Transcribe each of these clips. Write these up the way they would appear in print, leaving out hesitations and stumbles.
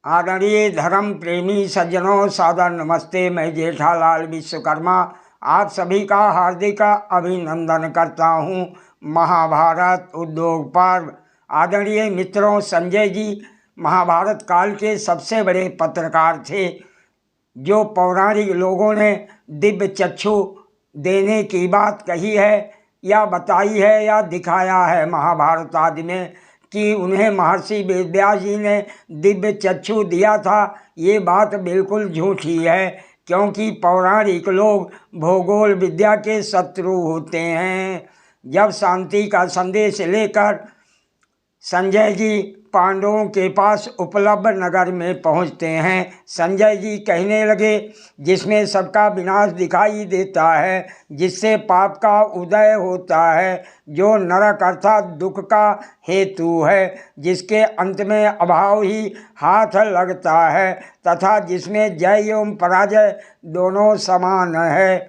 आदरणीय धर्म प्रेमी सज्जनों, सादर नमस्ते। मैं जेठालाल विश्वकर्मा आप सभी का हार्दिक अभिनंदन करता हूं। महाभारत उद्योग पर्व। आदरणीय मित्रों, संजय जी महाभारत काल के सबसे बड़े पत्रकार थे, जो पौराणिक लोगों ने दिव्य चक्षु देने की बात कही है या बताई है या दिखाया है महाभारत आदि में कि उन्हें महर्षि वेदव्यास जी ने दिव्य चक्षु दिया था। ये बात बिल्कुल झूठी है, क्योंकि पौराणिक लोग भूगोल विद्या के शत्रु होते हैं। जब शांति का संदेश लेकर संजय जी पांडवों के पास उपलब्ध नगर में पहुंचते हैं, संजय जी कहने लगे, जिसमें सबका विनाश दिखाई देता है, जिससे पाप का उदय होता है, जो नरक अर्थात दुख का हेतु है, जिसके अंत में अभाव ही हाथ लगता है, तथा जिसमें जय एवं पराजय दोनों समान है,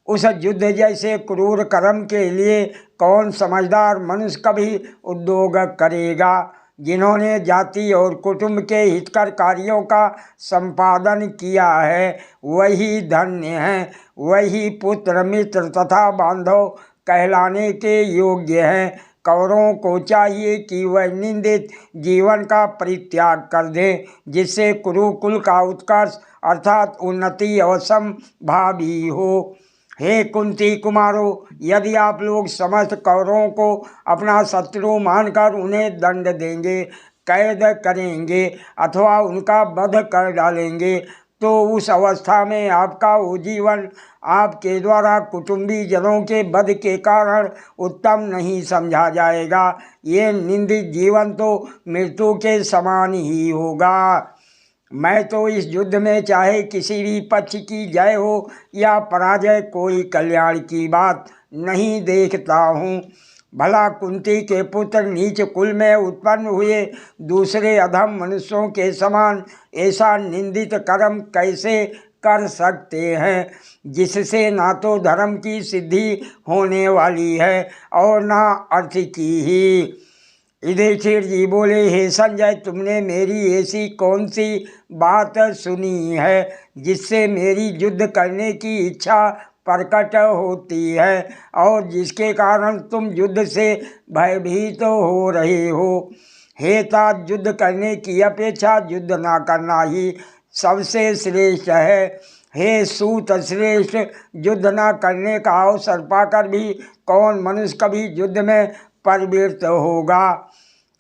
उस युद्ध जैसे क्रूर कर्म के लिए कौन समझदार मनुष्य कभी उद्योग करेगा। जिन्होंने जाति और कुटुंब के हितकर कार्यों का संपादन किया है, वही धन्य हैं, वही पुत्र मित्र तथा बांधव कहलाने के योग्य हैं। कौरवों को चाहिए कि वह निंदित जीवन का परित्याग कर दें, जिससे कुरुकुल का उत्कर्ष अर्थात उन्नति अवश्यंभावी हो। हे कुंती कुमारो, यदि आप लोग समस्त कौरवों को अपना शत्रु मानकर उन्हें दंड देंगे, कैद करेंगे अथवा उनका वध कर डालेंगे, तो उस अवस्था में आपका वो जीवन आपके द्वारा कुटुंबी जनों के वध के कारण उत्तम नहीं समझा जाएगा। ये निंदित जीवन तो मृत्यु के समान ही होगा। मैं तो इस युद्ध में चाहे किसी भी पक्ष की जय हो या पराजय, कोई कल्याण की बात नहीं देखता हूँ। भला कुंती के पुत्र नीच कुल में उत्पन्न हुए दूसरे अधम मनुष्यों के समान ऐसा निंदित कर्म कैसे कर सकते हैं, जिससे ना तो धर्म की सिद्धि होने वाली है और ना अर्थ की ही। युधिष्ठिर जी बोले, हे संजय, तुमने मेरी ऐसी कौन सी बात सुनी है जिससे मेरी युद्ध करने की इच्छा प्रकट होती है और जिसके कारण तुम युद्ध से भयभीत हो रहे हो। हे तात, युद्ध करने की अपेक्षा युद्ध ना करना ही सबसे श्रेष्ठ है। हे सूत श्रेष्ठ, युद्ध न करने का अवसर पाकर भी कौन मनुष्य कभी युद्ध में प्रवृत्त होगा।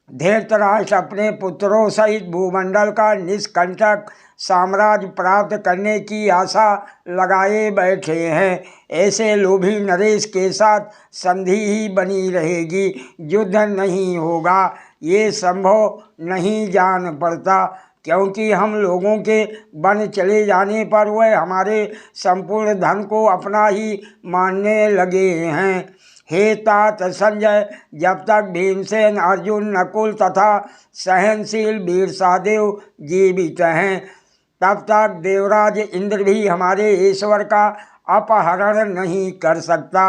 धृतराष्ट्र अपने पुत्रों सहित भूमंडल का निष्कंटक साम्राज्य प्राप्त करने की आशा लगाए बैठे हैं। ऐसे लोभी नरेश के साथ संधि ही बनी रहेगी, युद्ध नहीं होगा। ये संभव नहीं जान पड़ता, क्योंकि हम लोगों के वन चले जाने पर वह हमारे संपूर्ण धन को अपना ही मानने लगे हैं। हे तात संजय, जब तक भीमसेन, अर्जुन, नकुल तथा सहनशील वीर सहदेव जीवित हैं, तब तक देवराज इंद्र भी हमारे ईश्वर का अपहरण नहीं कर सकता।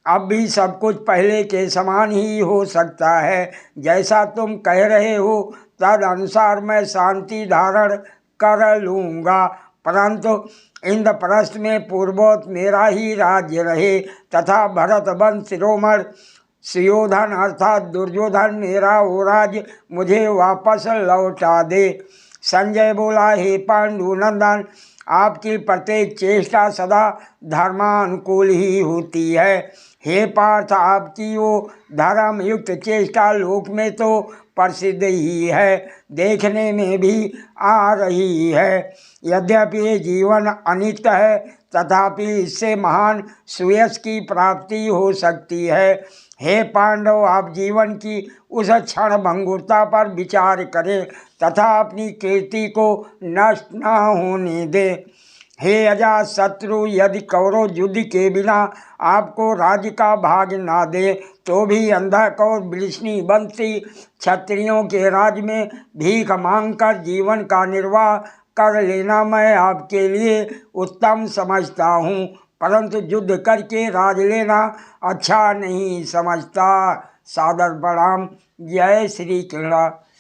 अब भी सब कुछ पहले के समान ही हो सकता है। जैसा तुम कह रहे हो तद अनुसार मैं शांति धारण कर लूँगा, परंतु इंद्रप्रस्थ में पूर्वोक्त मेरा ही राज्य रहे तथा भरत वंश शिरोमणि सुयोधन अर्थात दुर्योधन मेरा वो राज्य मुझे वापस लौटा दे। संजय बोला, हे पांडुनंदन, आपकी प्रत्येक चेष्टा सदा धर्मानुकूल ही होती है। हे पार्थ, आपकी वो धर्मयुक्त चेष्टा लोक में तो प्रसिद्ध ही है, देखने में भी आ रही है। यद्यपि ये जीवन अनित्य है, तथापि इससे महान सुयश की प्राप्ति हो सकती है। हे पांडव, आप जीवन की उस क्षण भंगुरता पर विचार करें तथा अपनी कीर्ति को नष्ट न होने दें। हे अजात शत्रु, यदि कौरव युद्ध के बिना आपको राज्य का भाग ना दे, तो भी अंधक और वृष्णि वंशी क्षत्रियों के राज्य में भीख मांगकर जीवन का निर्वाह कर लेना मैं आपके लिए उत्तम समझता हूँ, परंतु युद्ध करके राज लेना अच्छा नहीं समझता। सादर प्रणाम। जय श्री कृष्ण।